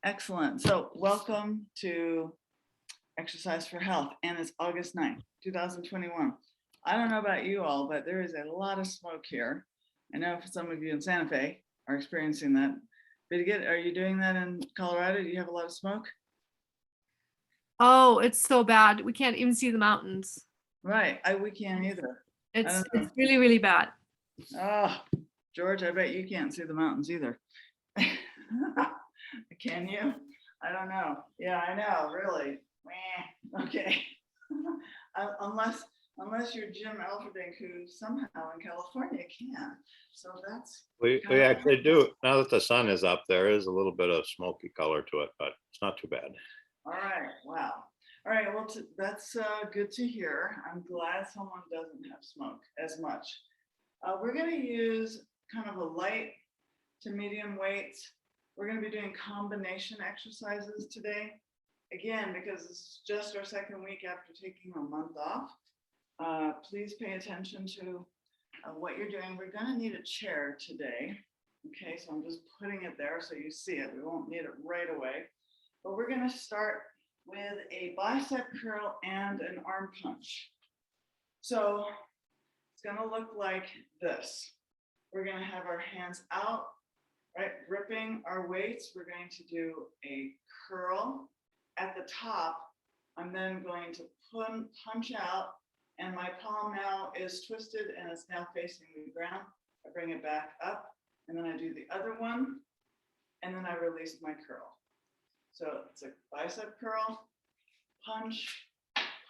Excellent. So welcome to Exercise for Health, and it's August 9th, 2021. I don't know about you all, but there is a lot of smoke here. I know for some of you in Santa Fe are experiencing that. Birgit, are you doing that in Colorado? Do you have a lot of smoke? Oh, it's so bad. We can't even see the mountains. Right, we can't either. I It's don't know. it's really, really bad. Oh, George, I bet you can't see the mountains either. Can you? I don't know. Yeah, I know, really. Meh. Okay. Unless you're Jim Alfredink, who somehow in California can. So that's We kind of actually do. Now that the sun is up, there is a little bit of smoky color to it, but it's not too bad. all right. Wow. All right. Well, that's good to hear. I'm glad someone doesn't have smoke as much. We're going to use kind of a light to medium weights. We're going to be doing combination exercises today. Again, because this is just our second week after taking a month off. Please pay attention to what you're doing. We're going to need a chair today. Okay, so I'm just putting it there so you see it. We won't need it right away. But we're going to start with a bicep curl and an arm punch. So it's going to look like this. We're going to have our hands out, right, gripping our weights. We're going to do a curl at the top. I'm then going to punch out, and my palm now is twisted and it's now facing the ground. I bring it back up, and then I do the other one, and then I release my curl. So it's a bicep curl, punch,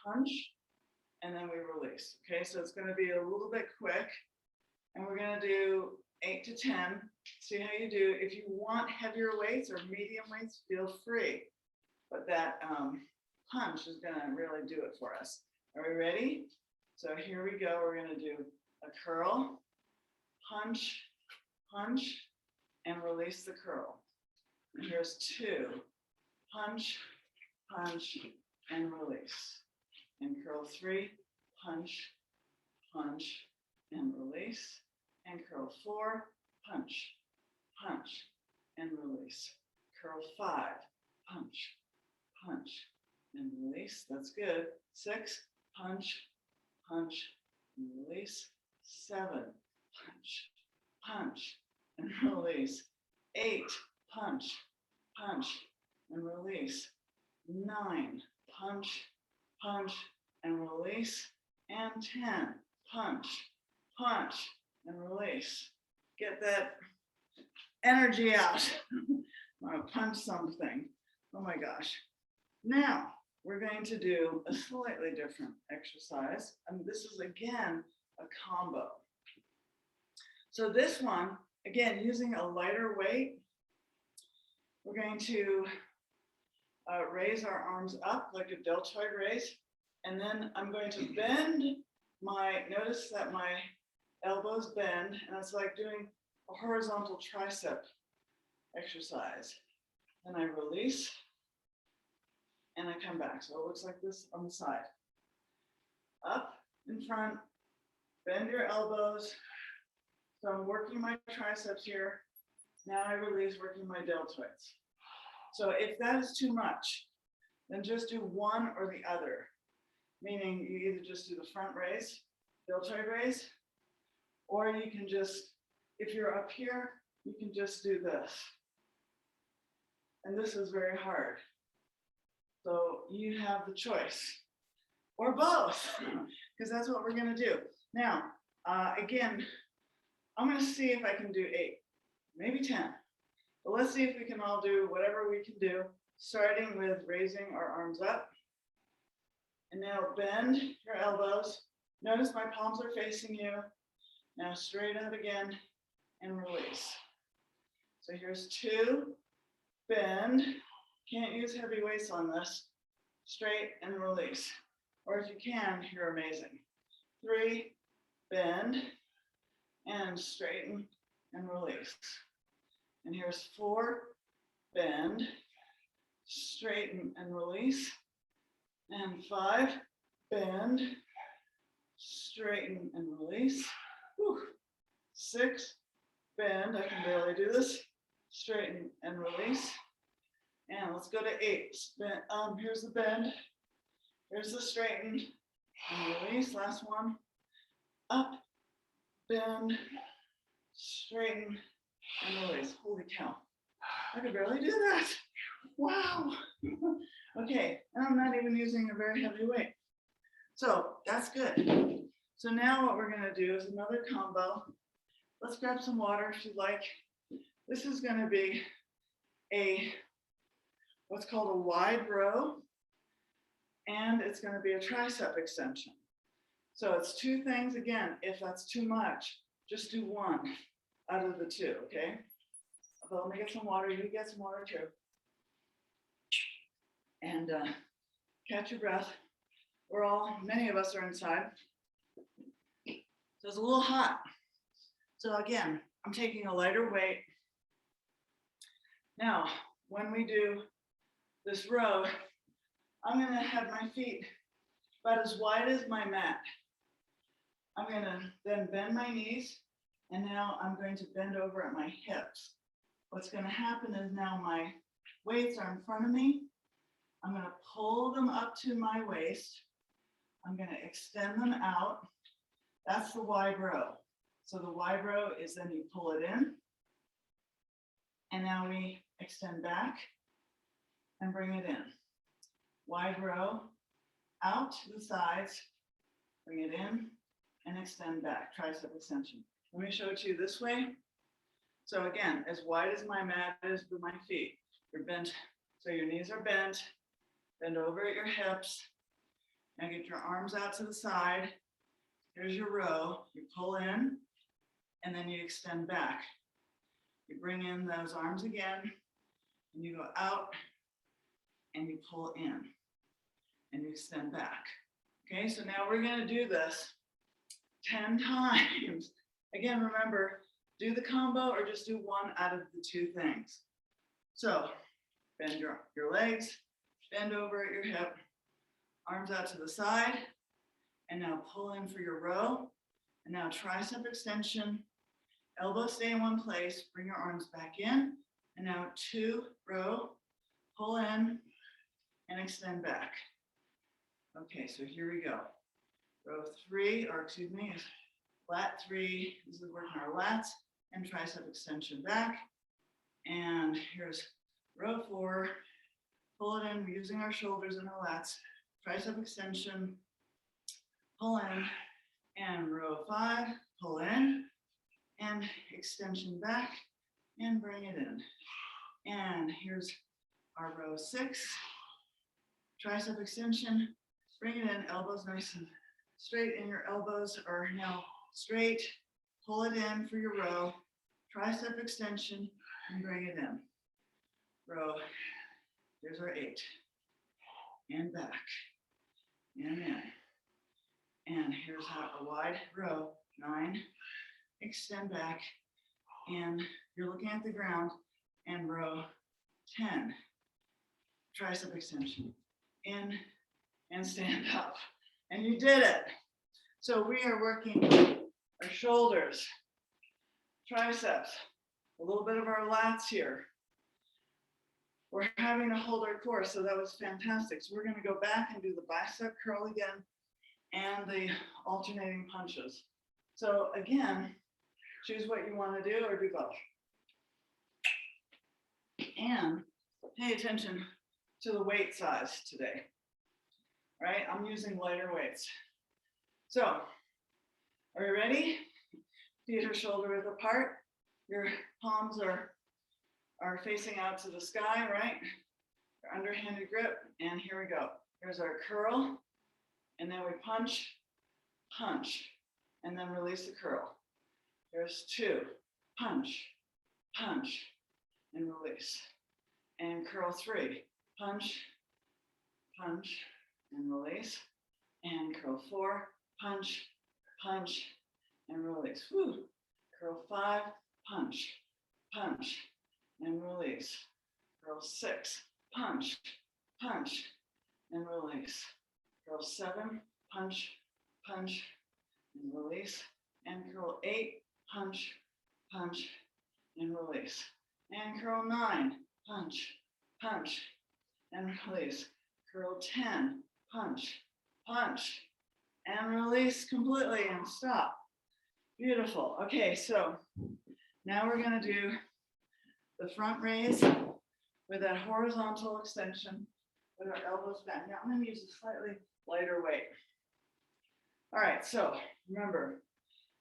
punch, and then we release. Okay, so it's going to be a little bit quick, and we're going to do 8 to 10. See how you do. If you want heavier weights or medium weights, feel free. But that punch is going to really do it for us. Are we ready? So here we go. We're going to do a curl, punch, punch, and release the curl. And here's 2. Punch, punch, and release. And curl 3, punch, punch, and release. And curl 4, punch, punch, and release. Curl 5, punch, punch, and release. That's good. 6, punch, punch, and release. 7, punch, punch, and release. 8, punch, punch, and release. 9, punch, punch, and release. And 10, punch, punch, and release. Get that energy out. I want to punch something. Oh my gosh. Now we're going to do a slightly different exercise. And this is again a combo. So this one, again, using a lighter weight, we're going to raise our arms up like a deltoid raise. And then I'm going to bend notice that my elbows bend, and it's like doing a horizontal tricep exercise. Then I release, and I come back. So it looks like this on the side. Up in front, bend your elbows. So I'm working my triceps here. Now I release, working my deltoids. So if that is too much, then just do one or the other. Meaning you either just do the front raise, deltoid raise, or you can just, if you're up here, you can just do this. And this is very hard. So you have the choice, or both, because that's what we're going to do. Now, again, I'm going to see if I can do 8, maybe 10. But let's see if we can all do whatever we can do, starting with raising our arms up. And now bend your elbows. Notice my palms are facing you. Now straight up again and release. So here's 2, bend. Can't use heavy weights on this. Straight and release. Or if you can, you're amazing. 3, bend and straighten and release. And here's 4, bend, straighten and release. And 5, bend, straighten and release. Whew. 6, bend, I can barely do this, straighten and release. And let's go to 8. Here's the bend. Here's the straighten and release. Last one. Up, bend, straighten, and release. Holy cow. I could barely do that. Wow. Okay, and I'm not even using a very heavy weight. So that's good. So now what we're gonna do is another combo. Let's grab some water if you like. This is gonna be what's called a wide row, and it's gonna be a tricep extension. So it's 2 things. Again, if that's too much, just do 1 out of the 2, okay? But let me get some water. You get some water too. And catch your breath. Many of us are inside. So it's a little hot. So again, I'm taking a lighter weight. Now, when we do this row, I'm gonna have my feet about as wide as my mat. I'm gonna then bend my knees, and now I'm going to bend over at my hips. What's gonna happen is now my weights are in front of me. I'm gonna pull them up to my waist. I'm gonna extend them out. That's the wide row. So the wide row is then you pull it in, and now we extend back and bring it in. Wide row, out to the sides, bring it in, and extend back, tricep extension. Let me show it to you this way. So again, as wide as my mat is with my feet, you're bent, so your knees are bent, bend over at your hips, and get your arms out to the side. Here's your row, you pull in, and then you extend back. You bring in those arms again, and you go out, and you pull in, and you extend back. Okay, so now we're gonna do this 10 times. Again, remember, do the combo or just do 1 out of the 2 things. So bend your legs, bend over at your hip, arms out to the side, and now pull in for your row. And now tricep extension, elbows stay in one place, bring your arms back in, and now 2 row, pull in and extend back. Okay, so here we go. Row 3, or excuse me, is lat 3. This is working our lats and tricep extension back. And here's row 4, pull it in, we're using our shoulders and our lats, tricep extension, pull in, and row 5, pull in, and extension back, and bring it in. And here's our row 6, tricep extension, bring it in, elbows nice and straight, and your elbows are now straight, pull it in for your row, tricep extension, and bring it in. Row, here's our 8, and back, and in. And here's a wide row, 9, extend back, and you're looking at the ground, and row 10, tricep extension, in, and stand up. And you did it. So we are working our shoulders, triceps, a little bit of our lats here. We're having to hold our core, so that was fantastic. So we're gonna go back and do the bicep curl again and the alternating punches. So again, choose what you wanna do or do both. And pay attention to the weight size today, right? I'm using lighter weights. So, are you ready? Feet are shoulder width apart. Your palms are facing out to the sky, right? Your underhanded grip, and here we go. Here's our curl, and then we punch, punch, and then release the curl. Here's 2, punch, punch, and release. And curl 3, punch, punch, and release. And curl 4, punch, punch, and release. Woo. Curl 5, punch, punch, and release. Curl 6, punch, punch, and release. Curl 7, punch, punch, and release. And curl 8, punch, punch, and release. And curl 9, punch, punch, and release. Curl 10, punch, punch, and release completely and stop. Beautiful. Okay, so now we're going to do the front raise with that horizontal extension with our elbows back. Now I'm going to use a slightly lighter weight. All right, so remember,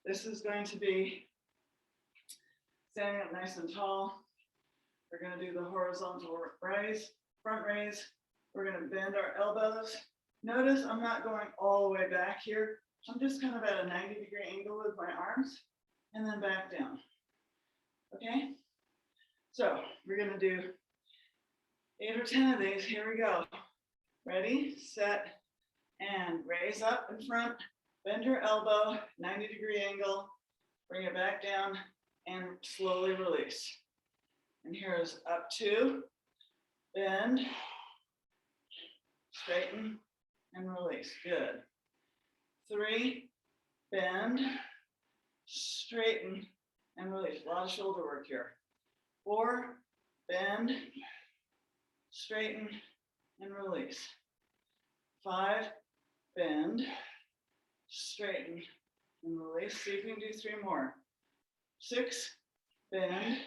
this is going to be standing up nice and tall. We're going to do the horizontal raise, front raise. We're going to bend our elbows. Notice I'm not going all the way back here. I'm just kind of at a 90-degree angle with my arms and then back down. Okay? So we're going to do 8 or 10 of these. Here we go. Ready, set, and raise up in front. Bend your elbow, 90-degree angle. Bring it back down and slowly release. And here's up 2, bend, straighten, and release. Good. 3, bend, straighten, and release. A lot of shoulder work here. 4, bend, straighten, and release. 5, bend, straighten, and release. See if you can do 3 more. 6, bend,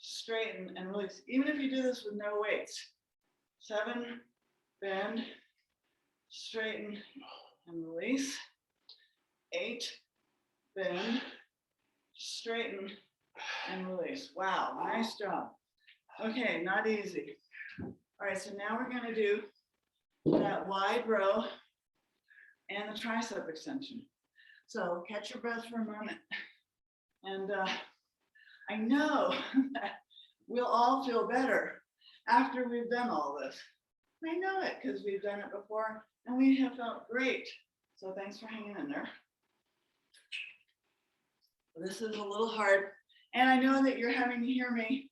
straighten, and release. Even if you do this with no weights. 7, bend, straighten, and release. 8, bend, straighten, and release. Wow, nice job. Okay, not easy. All right, so now we're going to do that wide row and the tricep extension. So catch your breath for a moment. And I know that we'll all feel better after we've done all this. I know it because we've done it before and we have felt great. So thanks for hanging in there. This is a little hard. And I know that you're having to hear me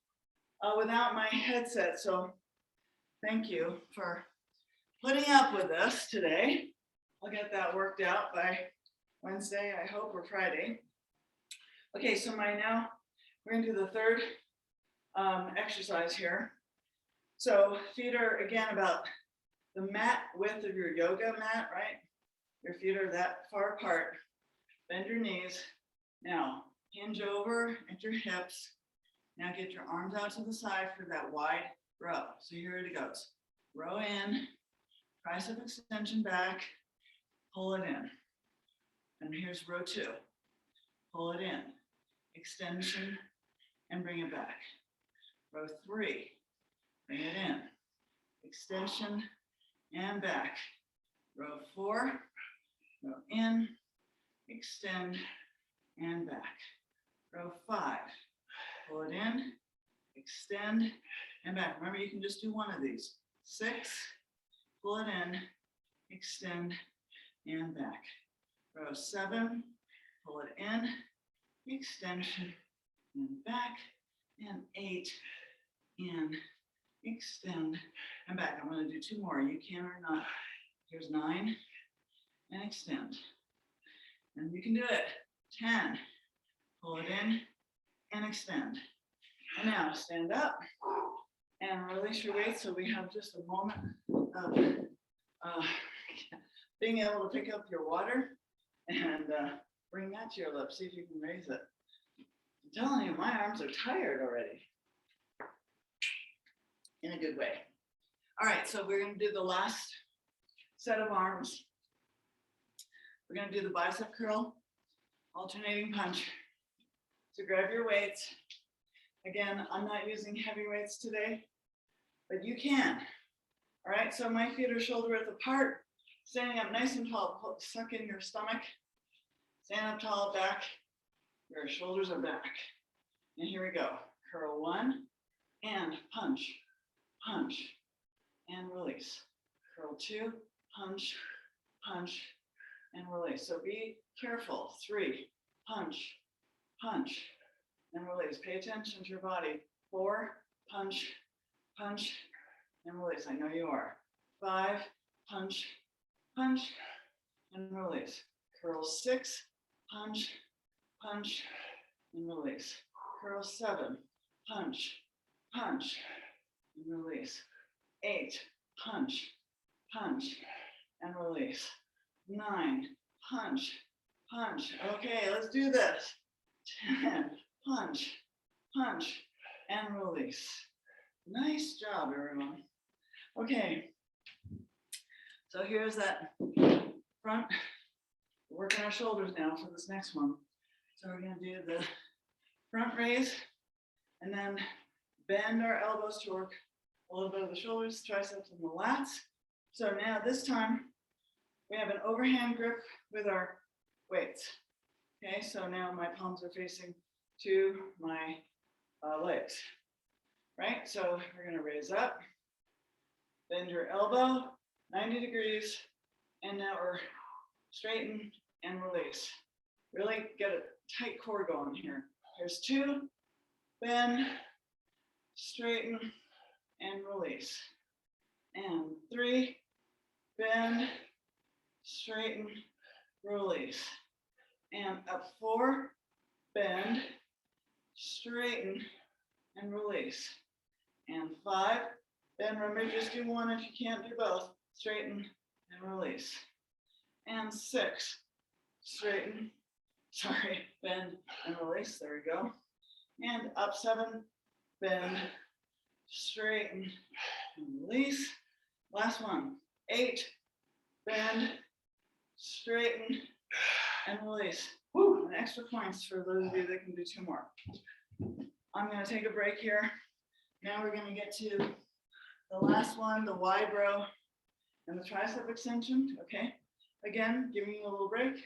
without my headset. So thank you for putting up with us today. I'll get that worked out by Wednesday, I hope, or Friday. Okay, so now we're gonna do the third exercise here. So feet are again about the mat width of your yoga mat, right? Your feet are that far apart. Bend your knees. Now hinge over at your hips. Now get your arms out to the side for that wide row. So here it goes. Row in, tricep extension back, pull it in. And here's row 2. Pull it in, extension, and bring it back. Row 3, bring it in, extension, and back. Row 4, go in, extend, and back. Row 5, pull it in, extend, and back. Remember, you can just do one of these. 6, pull it in, extend, and back. Row 7, pull it in, extension, and back. And 8, in, extend, and back. I'm going to do 2 more. You can or not. Here's 9, and extend. And you can do it. 10, pull it in, and extend. And now stand up and release your weight so we have just a moment of being able to pick up your water and bring that to your lips. See if you can raise it. I'm telling you, my arms are tired already. In a good way. All right, so we're going to do the last set of arms. We're going to do the bicep curl, alternating punch. So grab your weights. Again, I'm not using heavy weights today, but you can. All right, so my feet are shoulder width apart, standing up nice and tall, suck in your stomach, stand up tall back, your shoulders are back. And here we go. Curl 1 and punch, punch, and release. Curl 2, punch, punch, and release. So be careful. 3, punch, punch, and release. Pay attention to your body. 4, punch, punch, and release. I know you are. 5, punch, punch, and release. Curl 6, punch, punch, and release. Curl 7, punch, punch, and and release. 8, punch, punch, and release. 9, punch, punch. Okay, let's do this. 10, punch, punch, and release. Nice job, everyone. Okay, so here's that front. Working our shoulders now for this next one. So we're gonna do the front raise and then bend our elbows to work a little bit of the shoulders, triceps, and the lats. So now this time we have an overhand grip with our weights. Okay, so now my palms are facing to my legs, right? So we're gonna raise up, bend your elbow 90 degrees, and now we're straighten and release. Really get a tight core going here. Here's 2, bend, straighten, and release. And 3, bend, straighten, release. And up 4, bend, straighten, and release. And 5, bend, remember just do one if you can't do both, straighten and release. And 6, straighten, bend and release, there we go. And up 7, bend, straighten, and release. Last one, 8, bend, straighten, and release. Woo, and extra points for those of you that can do 2 more. I'm gonna take a break here. Now we're gonna get to the last one, the wide row and the tricep extension, okay? Again, giving you a little break.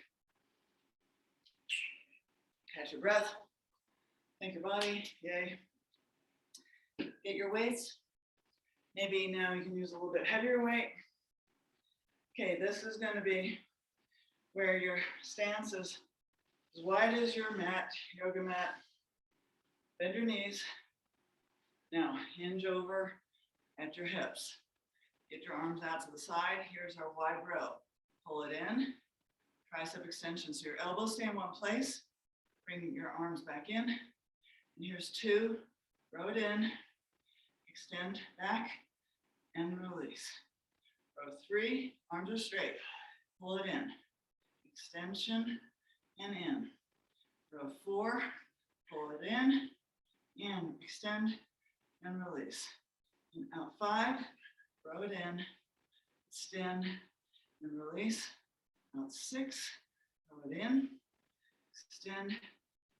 Catch your breath. Think your body, yay. Get your weights. Maybe now you can use a little bit heavier weight. Okay, this is gonna be where your stance is as wide as your mat, yoga mat. Bend your knees. Now hinge over at your hips. Get your arms out to the side. Here's our wide row. Pull it in, tricep extension. So your elbows stay in one place. Bring your arms back in. And here's 2, row it in, extend back and release. Row 3, arms are straight. Pull it in, extension and in. Row 4, pull it in and extend and release. And out 5, row it in, extend and release. Out 6, row it in, extend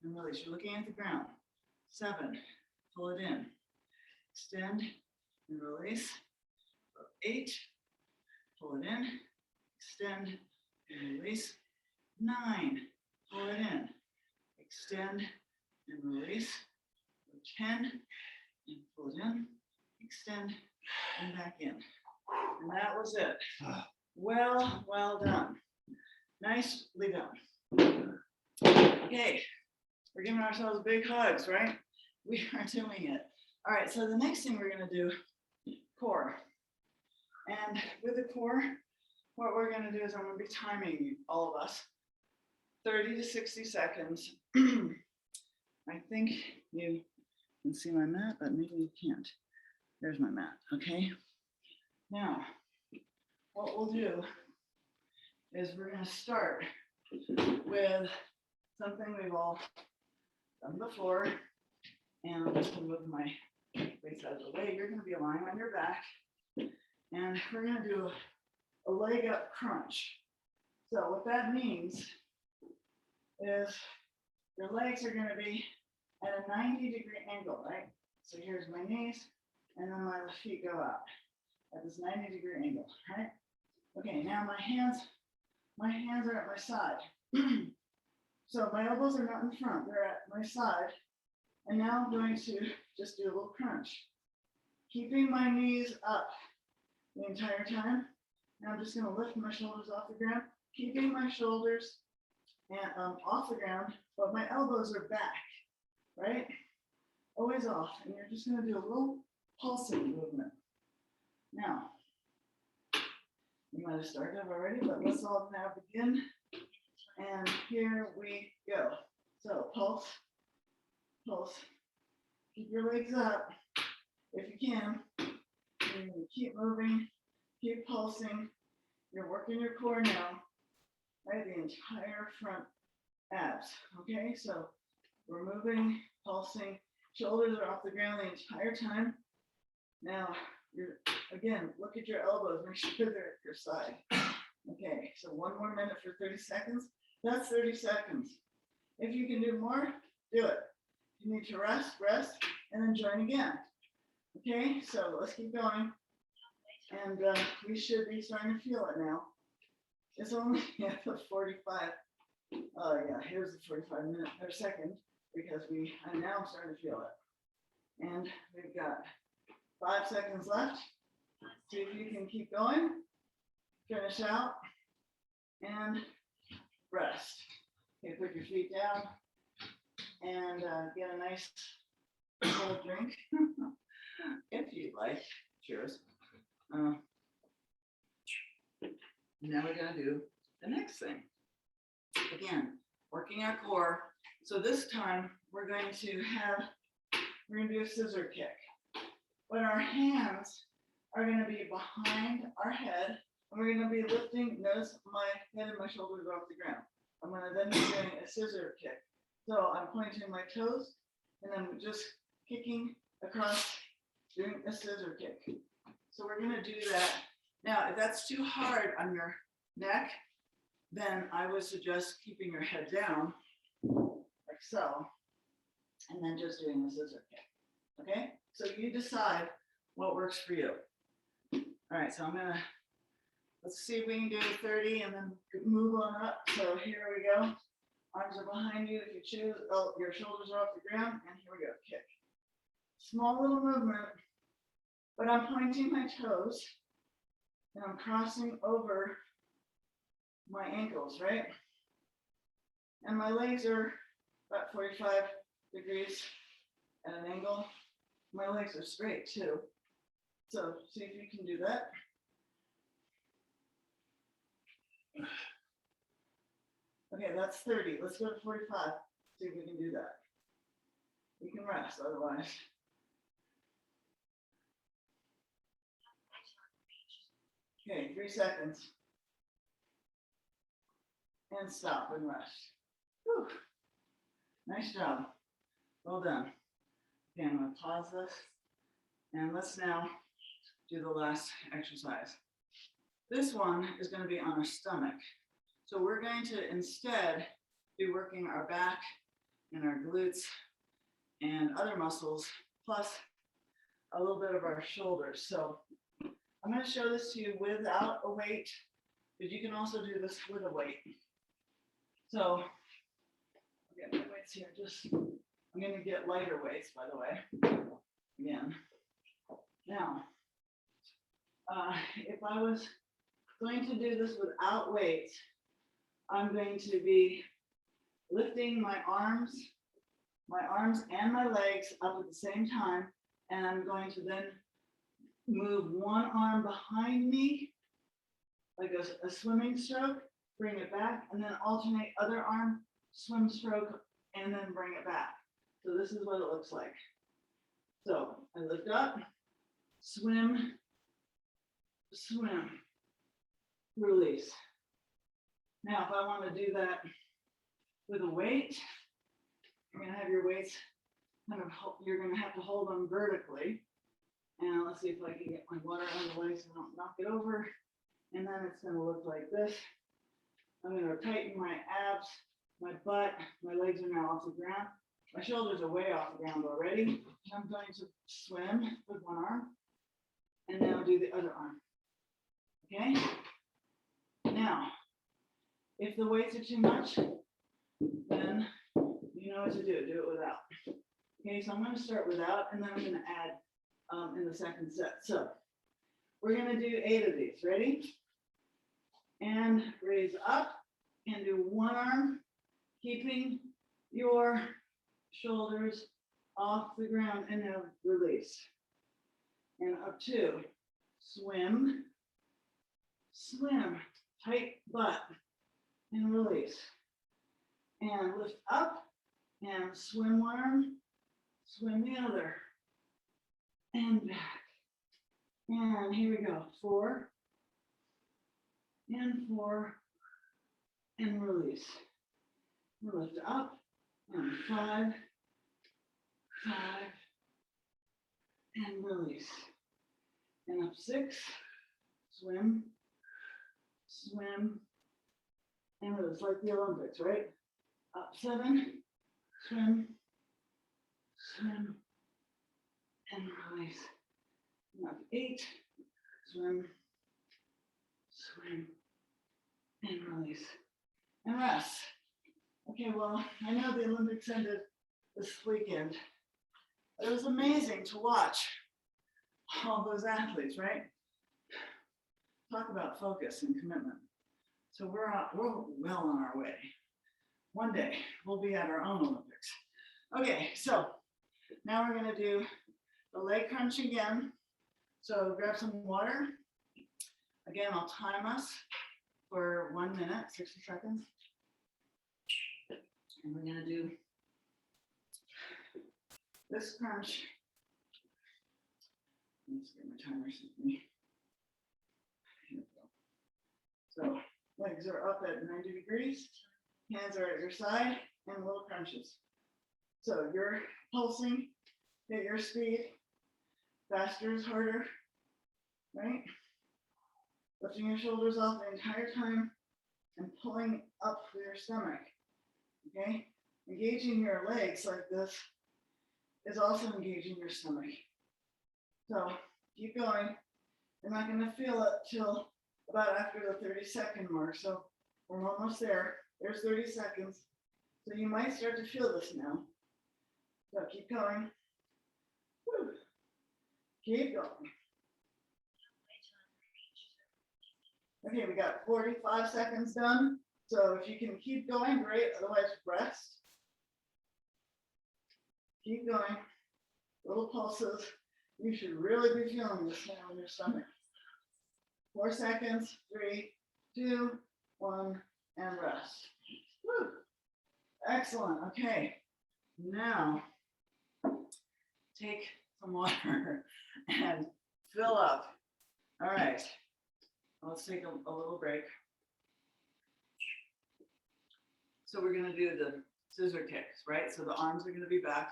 and release. You're looking at the ground. 7, pull it in, extend and release. Row 8, pull it in, extend and release. 9, pull it in, extend and release. Row 10, and pull it in, extend and back in. And that was it. Well done. Nicely done. Okay, we're giving ourselves big hugs, right? We are doing it. All right, so the next thing we're gonna do, core. And with the core, what we're gonna do is I'm gonna be timing all of us 30 to 60 seconds. I think you can see my mat, but maybe you can't. There's my mat, okay? Now, what we'll do is we're gonna start with something we've all done before. And I'm just gonna move my weights out of the way. You're gonna be lying on your back. And we're gonna do a leg up crunch. So what that means is your legs are gonna be at a 90-degree angle, right? So here's my knees, and then my feet go out at this 90-degree angle, right? Okay, now my hands are at my side. So my elbows are not in front, they're at my side. And now I'm going to just do a little crunch. Keeping my knees up the entire time. Now I'm just gonna lift my shoulders off the ground, keeping my shoulders and off the ground, but my elbows are back, right? Always off, and you're just gonna do a little pulsing movement. Now, you might have started already, but let's all now begin. And here we go. So pulse, pulse. Keep your legs up if you can. you're gonna keep moving, keep pulsing. You're working your core now, right? The entire front abs, okay? So we're moving, pulsing, shoulders are off the ground the entire time. Now, again, look at your elbows, make sure they're at your side. Okay, so one more minute for 30 seconds. That's 30 seconds. If you can do more, do it. If you need to rest, and then join again. Okay, so let's keep going. And we should be starting to feel it now. It's only at the 45. Oh yeah, here's the 45 minute or second, because I'm now starting to feel it. And we've got 5 seconds left. See if you can keep going. Finish out and rest. Okay, put your feet down and get a nice cold drink if you'd like. Cheers. Now we're gonna do the next thing. Again, working our core. So this time we're going to do a scissor kick. But our hands are gonna be behind our head. And we're gonna be lifting, notice my head and my shoulders are off the ground. I'm gonna then be doing a scissor kick. So I'm pointing my toes and I'm just kicking across, doing a scissor kick. So we're gonna do that. Now, if that's too hard on your neck, then I would suggest keeping your head down, like so, and then just doing the scissor kick, okay? So you decide what works for you. All right, so let's see if we can do 30 and then move on up. So here we go. Arms are behind you if you choose. Oh, your shoulders are off the ground, and here we go, kick. Small little movement, but I'm pointing my toes and I'm crossing over my ankles, right? And my legs are about 45 degrees at an angle. My legs are straight too. So see if you can do that. Okay, that's 30. Let's go to 45. See if we can do that. You can rest otherwise. Okay, 3 seconds. And stop and rest. Whew. Nice job. Well done. Okay, I'm going to pause this. And let's now do the last exercise. This one is going to be on our stomach. So we're going to instead be working our back and our glutes and other muscles, plus a little bit of our shoulders. So I'm going to show this to you without a weight, but you can also do this with a weight. So I'll get my weights here. I'm going to get lighter weights, by the way. Again. Now, if I was going to do this without weights, I'm going to be lifting my arms and my legs up at the same time, and I'm going to then move one arm behind me, like a swimming stroke, bring it back, and then alternate other arm, swim stroke, and then bring it back. So this is what it looks like. So I lift up, swim, swim, release. Now, if I want to do that with a weight, you're going to have your weights you're going to have to hold them vertically. And let's see if I can get my water out of the way so I don't knock it over. And then it's going to look like this. I'm going to tighten my abs, my butt, my legs are now off the ground. My shoulders are way off the ground already. I'm going to swim with one arm and now do the other arm. Okay? Now, if the weights are too much, then you know what to do. Do it without. Okay, so I'm going to start without, and then I'm going to add in the second set. So we're going to do 8 of these. Ready? And raise up and do one arm, keeping your shoulders off the ground, and now release. And up 2. Swim, swim, tight butt, and release. And lift up and swim one arm, swim the other, and back, And here we go, 4, and 4, and release. Lift up, and 5, 5, and release. And up 6, swim, swim, and release, like the Olympics, right? Up 7, swim, swim, and release. And up 8, swim, swim, and release. And rest. Okay, well, I know the Olympics ended this weekend. It was amazing to watch all those athletes, right? Talk about focus and commitment. So we're well on our way. One day we'll be at our own Olympics. Okay, so now we're gonna do the leg crunch again. So grab some water. Again, I'll time us for 1 minute, 60 seconds. And we're gonna do this crunch. Let's get my timer with me. Here we go. So legs are up at 90 degrees, hands are at your side, and little crunches. So you're pulsing at your speed, faster is harder, right? Lifting your shoulders off the entire time and pulling up through your stomach, okay? Engaging your legs like this is also engaging your stomach. So keep going. You're not gonna feel it till about after the 30-second mark. So we're almost there. There's 30 seconds. So you might start to feel this now. So keep going. Woo. Keep going. Okay, we got 45 seconds done. So if you can keep going, great. Otherwise, rest. Keep going. Little pulses. You should really be feeling this now in your stomach. 4 seconds, 3, 2, 1, and rest. Woo. Excellent. Okay. Now, take some water and fill up. All right. Let's take a little break. So we're going to do the scissor kicks, right? So the arms are going to be back,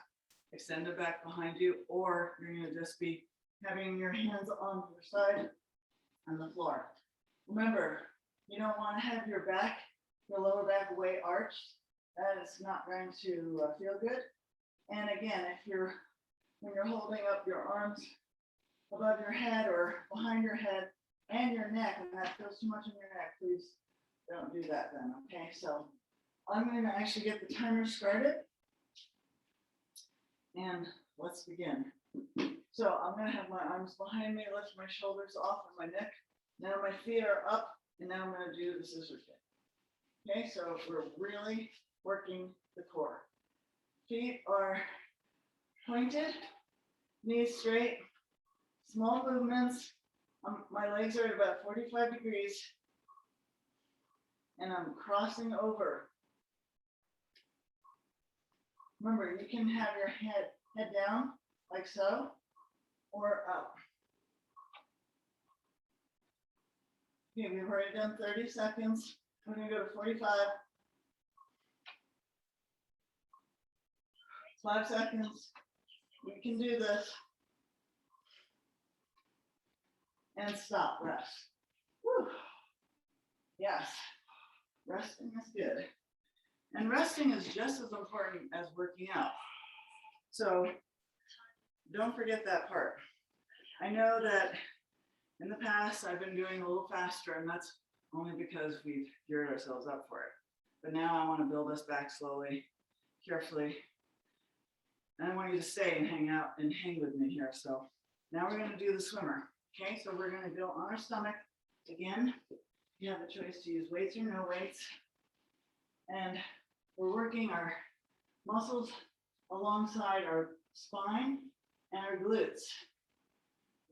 extended back behind you, or you're going to just be having your hands on your side on the floor. Remember, you don't want to have your lower back way arched. That is not going to feel good. And again, when you're holding up your arms above your head or behind your head and your neck, and that feels too much in your neck, please don't do that then, okay? So I'm going to actually get the timer started. And let's begin. So I'm going to have my arms behind me, lift my shoulders off of my neck. Now my feet are up, and now I'm going to do the scissor kick. Okay, so we're really working the core. Feet are pointed, knees straight, small movements. My legs are at about 45 degrees, and I'm crossing over. Remember, you can have your head down like so, or up. Okay, we've already done 30 seconds. We're gonna go to 45. 5 seconds. We can do this. And stop, rest. Whew. Yes, resting is good. And resting is just as important as working out. So don't forget that part. I know that in the past, I've been doing a little faster, and that's only because we've geared ourselves up for it. But now I want to build us back slowly, carefully. And I want you to stay and hang out and hang with me here. So now we're going to do the swimmer. Okay, so we're going to go on our stomach again. You have a choice to use weights or no weights. And we're working our muscles alongside our spine and our glutes.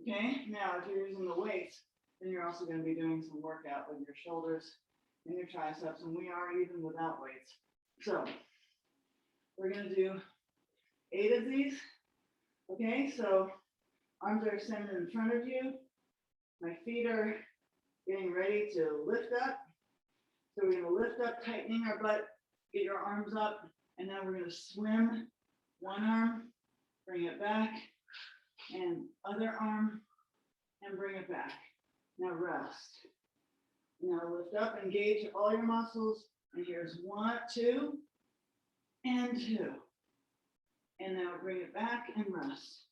Okay, now if you're using the weights, then you're also going to be doing some workout with your shoulders and your triceps, and we are even without weights. So we're going to do 8 of these. Okay, so arms are extended in front of you, My feet are getting ready to lift up. So we're gonna lift up, tightening our butt, get your arms up, and now we're gonna swim one arm, bring it back, and other arm, and bring it back. Now rest. Now lift up, engage all your muscles, and here's 1, 2, and 2. And now bring it back and rest.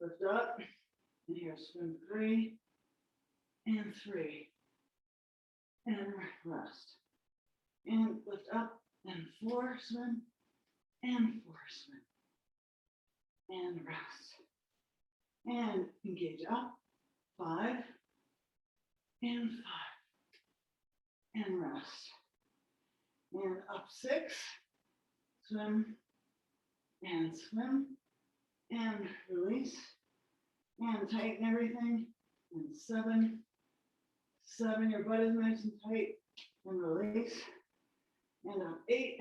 Lift up, and here swim 3, and 3. And rest. And lift up, and 4, swim, and 4, swim. And rest. And engage up, 5, and 5. And rest. And up 6, swim, and release, and tighten everything, and 7, your butt is nice and tight, and release, and up 8,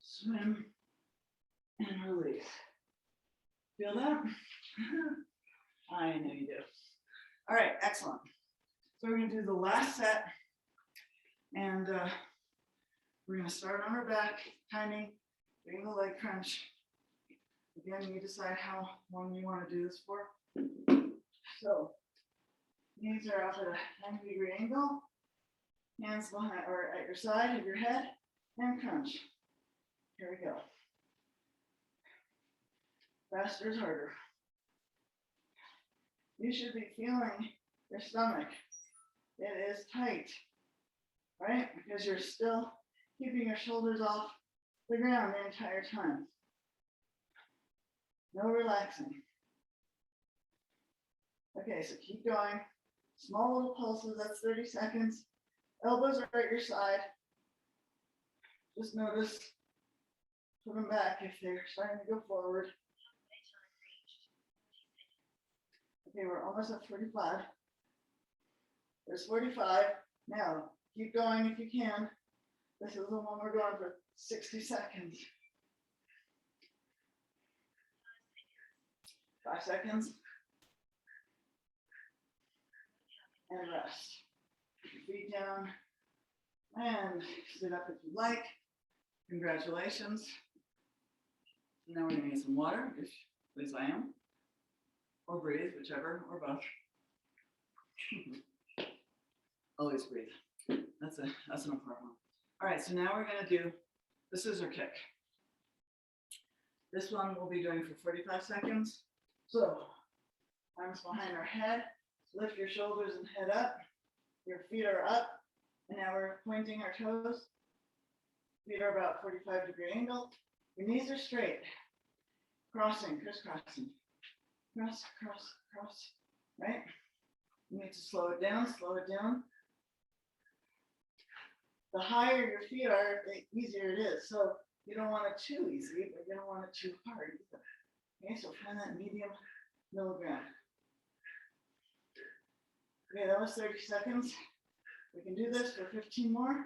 swim, and release. Feel that? I know you do. All right, excellent. So we're gonna do the last set, and we're gonna start on our back, tiny, doing the leg crunch. Again, you decide how long you want to do this for. So knees are up at a 90-degree angle, hands behind or at your side of your head, and crunch. Here we go. Faster is harder. You should be feeling your stomach. It is tight, right? Because you're still keeping your shoulders off the ground the entire time. No relaxing. Okay, so keep going. Small little pulses, that's 30 seconds. Elbows are at your side. Just notice, put them back if they're starting to go forward. Okay, we're almost at 45. There's 45. Now, keep going if you can. This is the one we're going for 60 seconds. 5 seconds. And rest. Feet down. And sit up if you like. Congratulations. Now we're going to get some water, if please I am. Or breathe, whichever, or both. Always breathe. That's an important one. All right, so now we're going to do the scissor kick. This one we'll be doing for 45 seconds. So, arms behind our head, lift your shoulders and head up. Your feet are up, and now we're pointing our toes. Feet are about 45-degree angle. Your knees are straight. Crossing, crisscrossing. Cross, cross, cross, right? You need to slow it down, slow it down. The higher your feet are, the easier it is. So you don't want it too easy, but you don't want it too hard either. Okay, so find that medium middle ground. Okay, that was 30 seconds. We can do this for 15 more.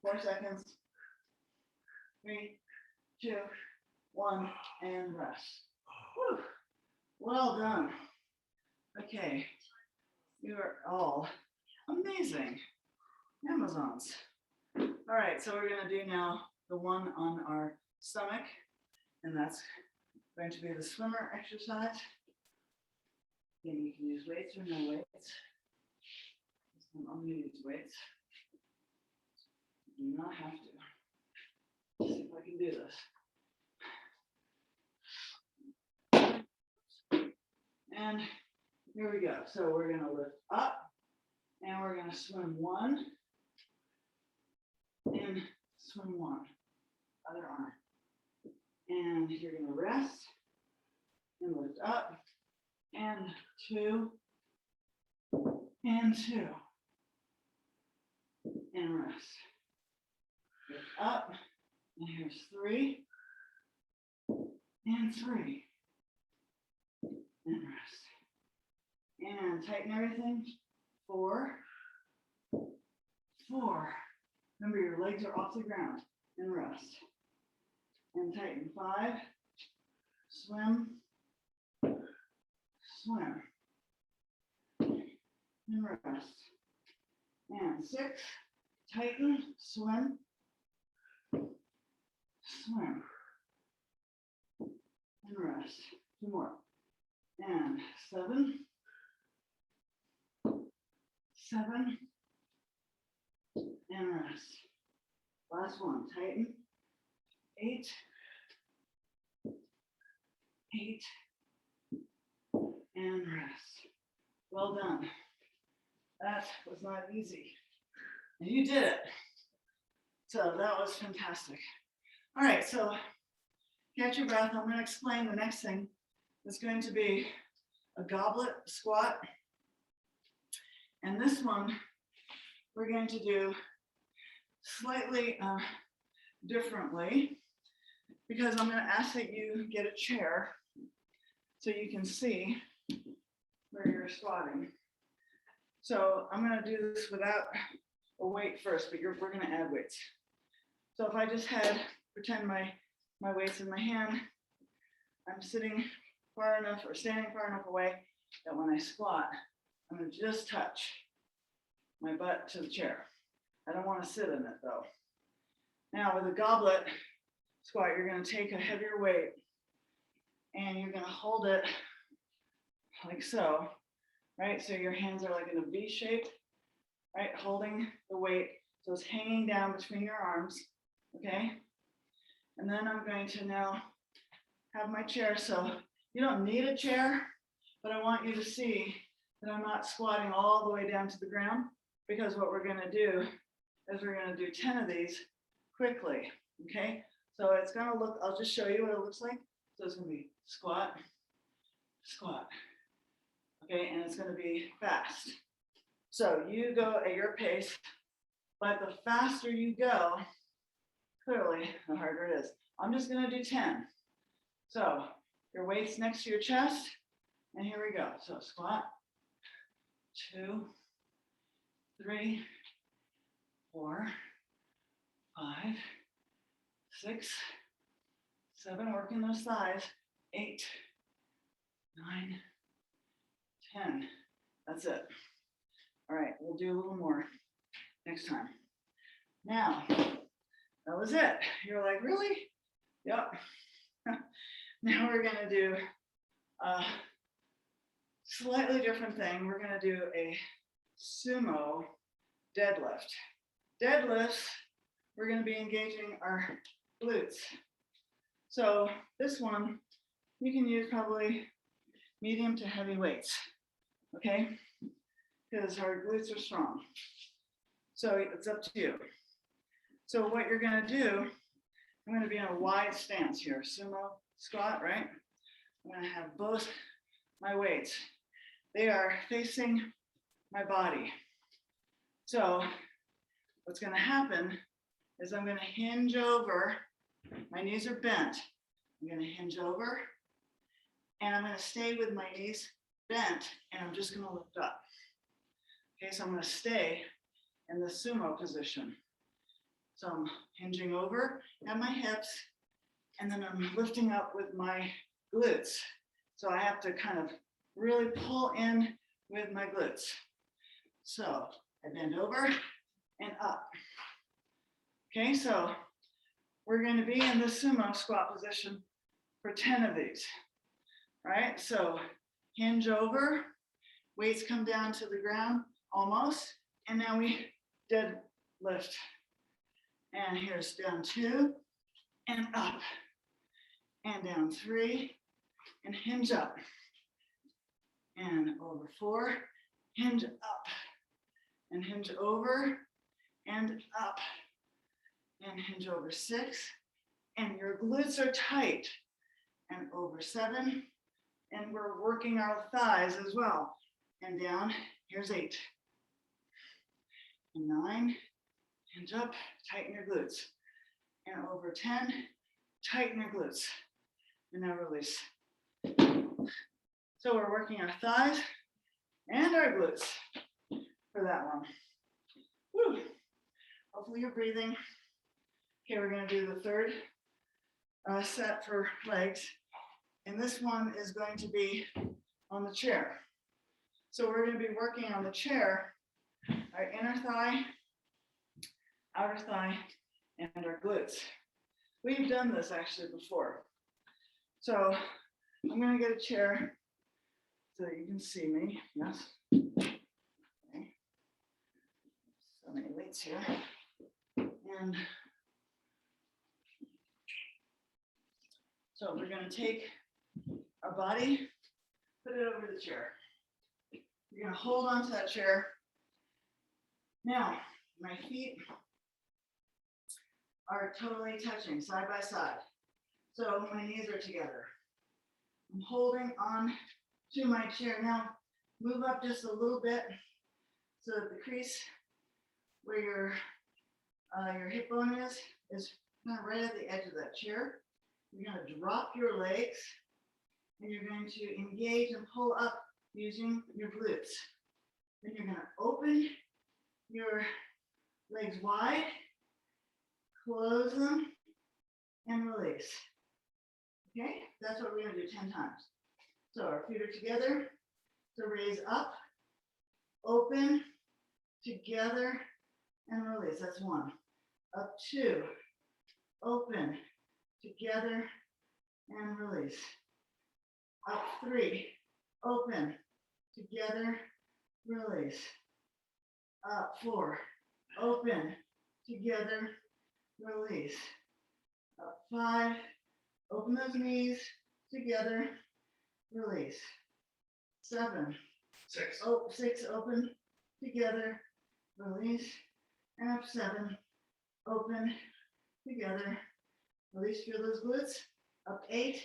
Four seconds. 3, 2, 1, and rest. Whew. Well done. Okay, you are all amazing. Amazons. All right, so we're going to do now the one on our stomach, and that's going to be the swimmer exercise. Again, you can use weights or no weights. I'm going to use weights. You do not have to. Let's see if I can do this. And here we go. So we're going to lift up, and we're going to swim 1, and swim 1, other arm. And you're going to rest, and lift up, and 2, and 2, and rest. Lift up, and here's 3, and 3, and rest. And tighten everything. 4, 4. Remember, your legs are off the ground, and rest. and tighten. 5, swim, swim, and rest. And 6, tighten, swim, swim, and rest. 2 more. And 7, 7, and rest. Last one, tighten. 8, 8, and rest. Well done. That was not easy. And you did it. So that was fantastic. All right, so catch your breath. I'm going to explain the next thing. It's going to be a goblet squat. And this one, we're going to do slightly differently, because I'm going to ask that you get a chair so you can see where you're squatting. So I'm going to do this without a weight first, but we're going to add weights. So if I just pretend my weight's in my hand, I'm sitting far enough or standing far enough away that when I squat, I'm going to just touch my butt to the chair. I don't want to sit in it though. Now with a goblet squat, you're going to take a heavier weight and you're going to hold it like so, right? So your hands are like in a V shape, right? Holding the weight. So it's hanging down between your arms, okay? And then I'm going to now have my chair. So you don't need a chair, but I want you to see that I'm not squatting all the way down to the ground, because what we're going to do is we're going to do 10 of these quickly, okay? So it's going to look, I'll just show you what it looks like. So it's going to be squat, squat, okay? And it's going to be fast. So you go at your pace, but the faster you go, clearly, the harder it is. I'm just going to do 10. So your weight's next to your chest, and here we go. So squat, 2, 3, 4, 5, 6, 7, working those thighs, 8, 9, 10. That's it. All right, we'll do a little more next time. Now, that was it. You're like, really? Yep. Now we're gonna do a slightly different thing. We're gonna do a sumo deadlift. Deadlifts, we're gonna be engaging our glutes. So this one, you can use probably medium to heavy weights, okay? Because our glutes are strong. So it's up to you. So what you're gonna do, I'm gonna be in a wide stance here, sumo squat, right? I'm gonna have both my weights. They are facing my body. So what's gonna happen is I'm gonna hinge over, my knees are bent. I'm gonna hinge over and I'm gonna stay with my knees bent and I'm just gonna lift up. Okay, so I'm gonna stay in the sumo position. So I'm hinging over at my hips and then I'm lifting up with my glutes. So I have to kind of really pull in with my glutes. So I bend over and up. Okay, so we're going to be in the sumo squat position for 10 of these, right? So hinge over, weights come down to the ground almost, and now we deadlift. And here's down 2 and up and down 3 and hinge up and over 4, hinge up and hinge over and up and hinge over 6, and your glutes are tight, and over 7, and we're working our thighs as well, and down, here's 8 and 9, hinge up, tighten your glutes, and over 10, tighten your glutes, and now release. So we're working our thighs and our glutes for that one. Woo. Hopefully you're breathing. Okay, we're gonna do the third set for legs. And this one is going to be on the chair. So we're going to be working on the chair, our inner thigh, outer thigh, and our glutes. We've done this actually before. So I'm going to get a chair so that you can see me. Yes. Okay. So many weights here. And so we're going to take our body, put it over the chair. You're going to hold on to that chair. Now, my feet are totally touching side by side. So my knees are together. I'm holding on to my chair. Now, move up just a little bit so that the crease where your hip bone is kind of right at the edge of that chair. You're going to drop your legs and you're going to engage and pull up using your glutes. Then you're going to open your legs wide, close them, and release. Okay, that's what we're going to do 10 times. So our feet are together. So raise up, open, together, and release. That's 1. Up 2, open, together, and release. Up 3, open, together, release. Up 4, open, together, release. Up 5, open those knees, together, release. 7, 6. 6, open, together, release. And up 7, open, together, release. Feel those glutes. Up 8,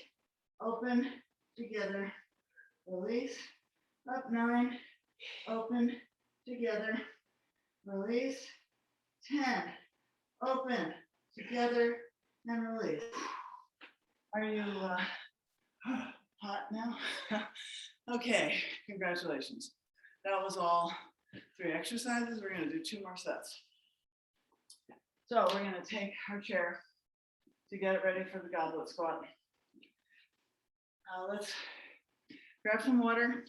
open, together, release. Up 9, open, together, release. 10, open, together, and release. Are you hot now? Okay, congratulations. That was all 3 exercises. We're going to do 2 more sets. So we're going to take our chair to get it ready for the goblet squat. Let's grab some water,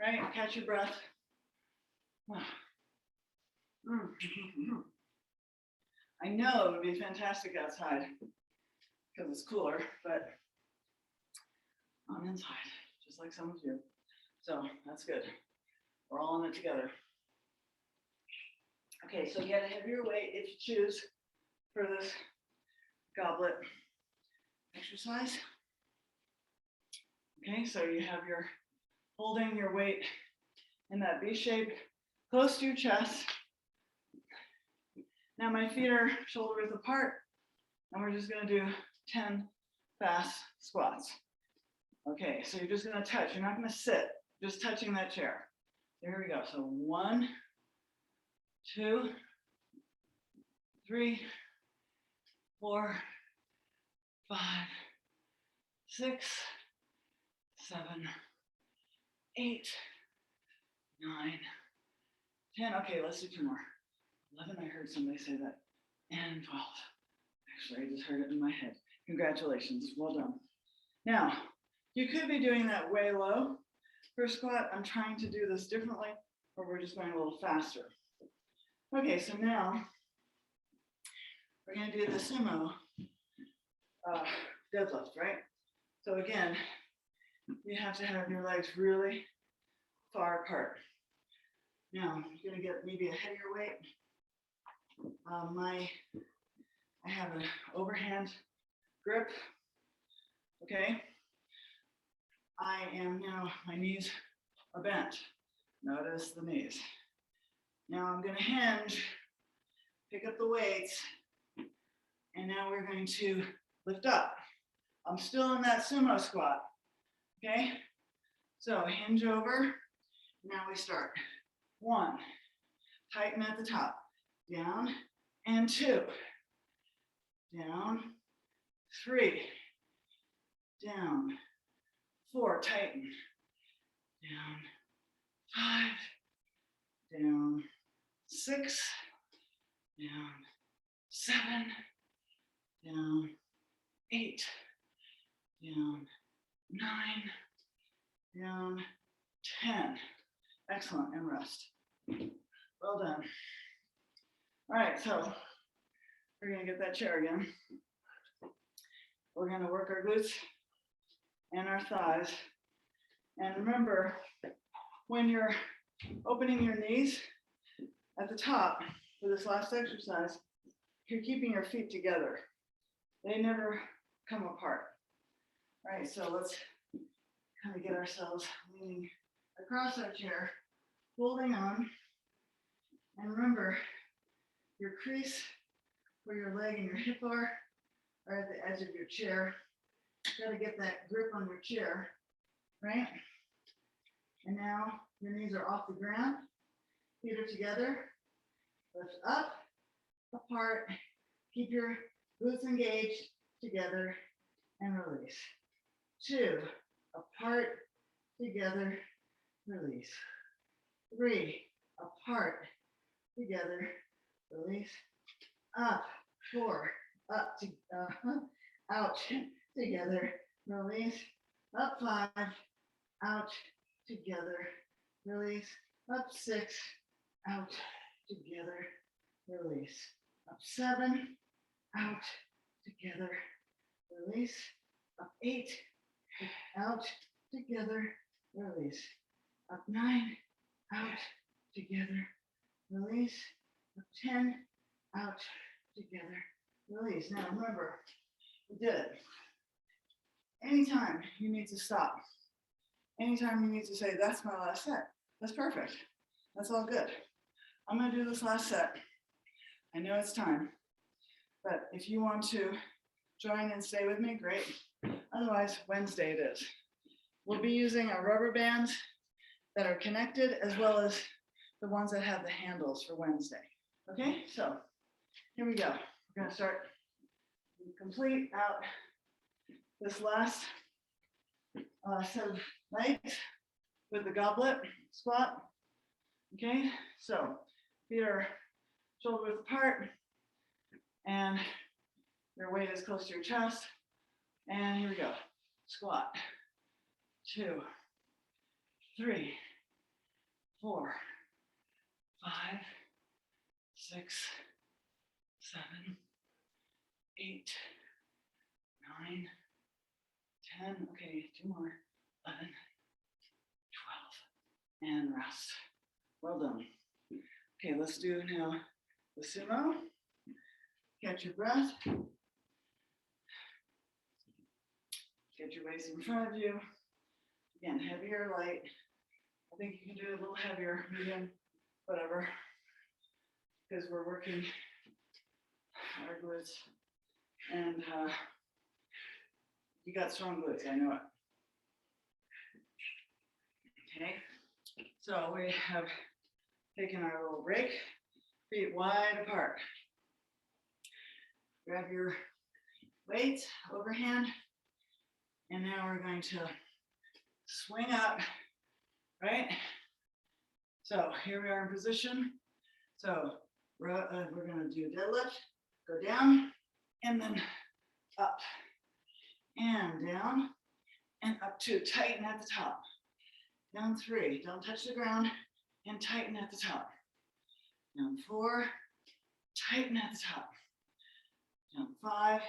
right? Catch your breath. I know it would be fantastic outside because it's cooler, but I'm inside, just like some of you. So that's good. We're all in it together. Okay, so get a heavier weight if you choose for this goblet exercise. Okay, so you have your holding your weight in that V shape close to your chest. Now my feet are shoulder width apart, and we're just going to do 10 fast squats. Okay, so you're just going to touch. You're not going to sit, just touching that chair. So here we go. So 1, 2, 3, 4, 5, 6, 7, 8, 9, 10. Okay, let's do 2 more. 11, I heard somebody say that. And 12. Actually, I just heard it in my head. Congratulations, well done. Now, you could be doing that way low. For squat, I'm trying to do this differently, or we're just going a little faster. Okay, so now we're going to do the sumo deadlift, right? So again, you have to have your legs really far apart. Now, you're going to get maybe a heavier weight. I have an overhand grip. Okay. I am now, my knees are bent. Notice the knees. Now I'm going to hinge, pick up the weights, and now we're going to lift up. I'm still in that sumo squat. Okay. So hinge over. Now we start. 1, tighten at the top. Down, and 2, down, 3, down, 4, tighten, down, 5, down, 6, down, 7, down, 8, down 9, down 10. Excellent, and rest. Well done. All right, so we're gonna get that chair again. We're gonna work our glutes and our thighs. And remember, when you're opening your knees at the top for this last exercise, you're keeping your feet together. They never come apart. All right, so let's kind of get ourselves leaning across our chair, holding on. And remember, your crease where your leg and your hip are at the edge of your chair. You gotta get that grip on your chair, right? And now your knees are off the ground, feet are together, lift up, apart, keep your glutes engaged, together, and release. 2, apart, together, release. 3, apart, together, release. Up, 4, up, out, together, release. Up 5, out, together, release. Up 6, out, together, release. Up 7, out, together, release. Up 8, out, together, release. Up 9, out, together, release. Up 10, out, together, release. Now remember, we did it. Anytime you need to stop, anytime you need to say, that's my last set, that's perfect. That's all good. I'm gonna do this last set. I know it's time, but if you want to join and stay with me, great. Otherwise, Wednesday it is. We'll be using our rubber bands that are connected as well as the ones that have the handles for Wednesday. Okay, so here we go. We're gonna start complete out this last set of legs with the goblet squat. Okay, so feet are shoulder width apart and your weight is close to your chest. And here we go. Squat. 2, 3, 4, 5, 6, 7, 8, 9, 10. Okay, 2 more. 11, 12. And rest. Well done. Okay, let's do now the sumo. Catch your breath. Get your waist in front of you. Again, heavier, light. I think you can do a little heavier, medium, whatever. Because we're working our glutes. And you got strong glutes, I know it. Okay, so we have taken our little break, feet wide apart. Grab your weights, overhand, and now we're going to swing up, right? So here we are in position. So we're gonna do deadlift, go down, and then up, and down, and up 2, tighten at the top. Down 3, don't touch the ground, and tighten at the top. Down 4, tighten at the top. Down 5,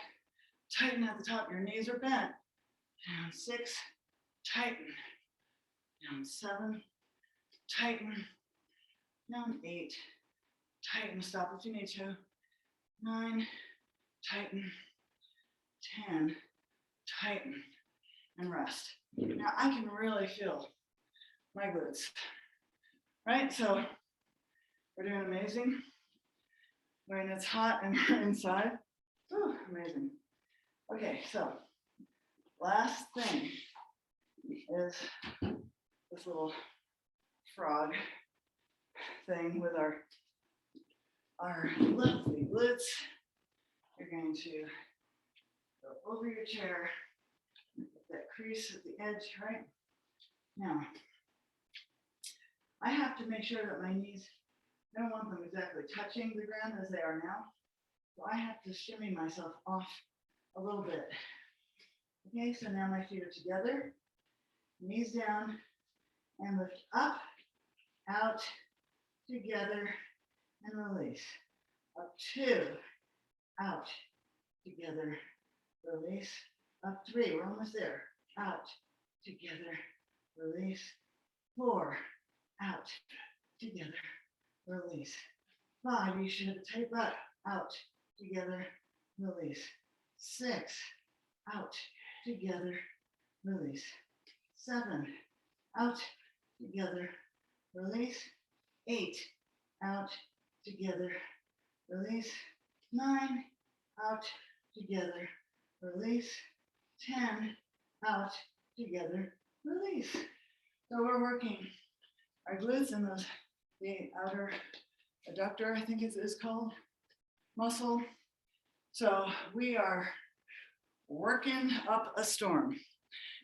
tighten at the top, your knees are bent. Down 6, tighten. Down 7, tighten. Down 8, tighten, stop if you need to. 9, tighten. 10, tighten, and rest. Now I can really feel my glutes, right? So we're doing amazing. When it's hot and we're inside, ooh, amazing. Okay, so last thing is this little frog thing with our lovely glutes. You're going to go over your chair, that crease at the edge, right? Now, I have to make sure that my knees, I don't want them exactly touching the ground as they are now. So I have to shimmy myself off a little bit. Okay, so now my feet are together, knees down, and lift up, out, together, and release. Up 2, out, together, release. Up 3, we're almost there. Out, together, release. 4, out, together, release. 5, you should have a tight butt. Out, together, release. 6, out, together, release. 7, out, together, release. 8, out, together, release. 9, out, together, release. 10, out, together, release. So we're working our glutes and the outer adductor, I think is called, muscle. So we are working up a storm.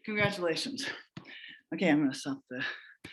Congratulations. Okay, I'm gonna stop the